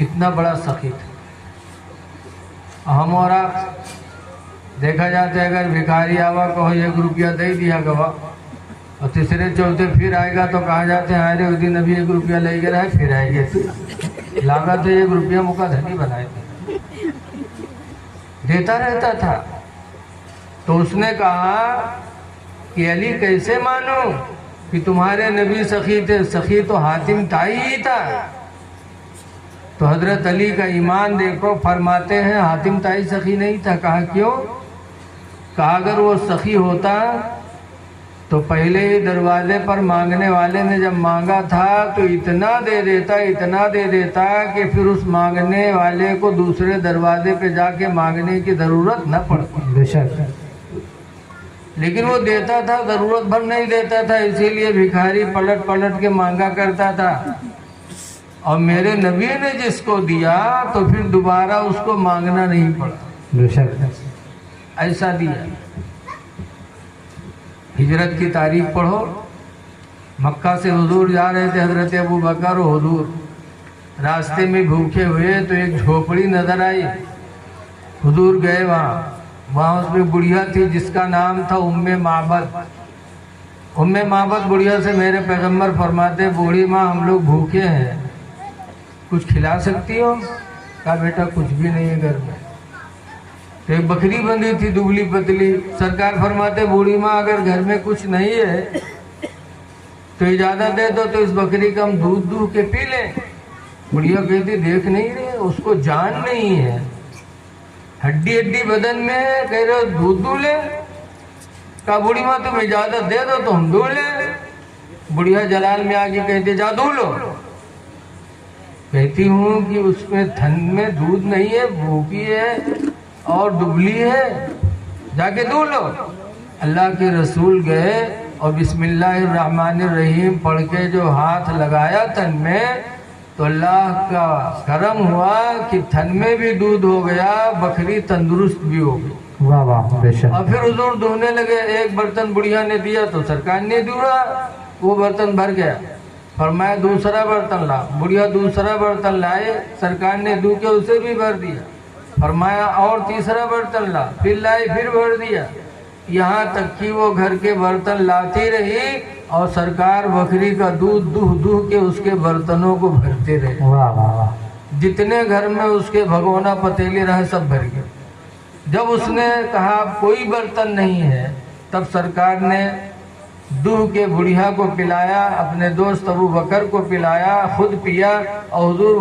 اتنا بڑا سخی تھا. ہم اور آپ دیکھا جاتا ہے اگر بھکاری آوا کہو 1 روپیہ دے دیا گوا اور تیسرے چوتھے پھر آئے گا تو کہا جاتے ہیں ارے اس دن ابھی 1 روپیہ لے گیا ہے پھر آئے گا. لاگا تو 1 روپیہ مکا دھنی بنائے تھے. دیتا رہتا تھا. تو اس نے کہا کہ علی کیسے مانوں کہ تمہارے نبی سخی تھے؟ سخی تو حاتم تائی ہی تھا. تو حضرت علی کا ایمان دیکھو، فرماتے ہیں حاتم تائی سخی نہیں تھا. کہا کیوں؟ کہا اگر وہ سخی ہوتا تو پہلے ہی دروازے پر مانگنے والے نے جب مانگا تھا تو اتنا دے دیتا کہ پھر اس مانگنے والے کو دوسرے دروازے پہ جا کے مانگنے کی ضرورت نہ پڑتی. بے شک. لیکن وہ دیتا تھا، ضرورت بھر نہیں دیتا تھا، اسی لیے بھکاری پلٹ پلٹ کے مانگا کرتا تھا. اور میرے نبی نے جس کو دیا تو پھر دوبارہ اس کو مانگنا نہیں پڑا. بے شک. ایسا دیا. ہجرت کی تاریخ پڑھو. مکہ سے حضور جا رہے تھے، حضرت ابو بکر و حضور راستے میں بھوکے ہوئے تو ایک جھوپڑی نظر آئی. حضور گئے وہاں اس میں بڑھیا تھی جس کا نام تھا ام معبد. ام معبد بڑھیا سے میرے پیغمبر فرماتے بوڑھی ماں ہم لوگ بھوکے ہیں، کچھ کھلا سکتی ہو؟ کہا بیٹا کچھ بھی نہیں ہے گھر میں. تو ایک بکری بندھی تھی دبلی پتلی. سرکار فرماتے بوڑھی ماں اگر گھر میں کچھ نہیں ہے تو اجازت دے دو تو اس بکری کا ہم دودھ دو کے پی لیں. بڑھیا کہتی دیکھ نہیں رہے اس کو جان نہیں ہے، ہڈی ہڈی بدن میں ہے، کہہ رہے ہو دودھ دو لے. کہا بوڑھی ماں تم اجازت دے دو تو ہم دو لیں. بڑھیا جلال میں آگے کہتے جا دو لو. کہتی ہوں کہ اس میں تھن میں دودھ نہیں ہے، بھوکی ہے اور دبلی ہے، جا کے دو لو. اللہ کے رسول گئے اور بسم اللہ الرحمن الرحیم پڑھ کے جو ہاتھ لگایا تن میں تو اللہ کا کرم ہوا کہ تھن میں بھی دودھ ہو گیا، بکری تندرست بھی ہو گئی. واہ واہ. بے شک. اور پھر حضور دھونے لگے. ایک برتن بڑھیا نے دیا تو سرکار نے دھوا، وہ برتن بھر گیا. فرمایا دوسرا برتن لا. بڑھیا دوسرا برتن لائے، سرکار نے دھو کے اسے بھی بھر دیا. فرمایا اور تیسرا برتن لا. پھر لائے، پھر بھر دیا. یہاں تک کہ وہ گھر کے برتن لاتی رہی اور سرکار بکری کا دودھ دہ کے اس کے برتنوں کو بھرتے رہے. واہ واہ واہ. جتنے گھر میں اس کے بھگونا پتیلی رہے سب بھر گئے. جب اس نے کہا کوئی برتن نہیں ہے تب سرکار نے دہ کے بڑھیا کو پلایا، اپنے دوست ابو بکر کو پلایا، خود پیا اور حضور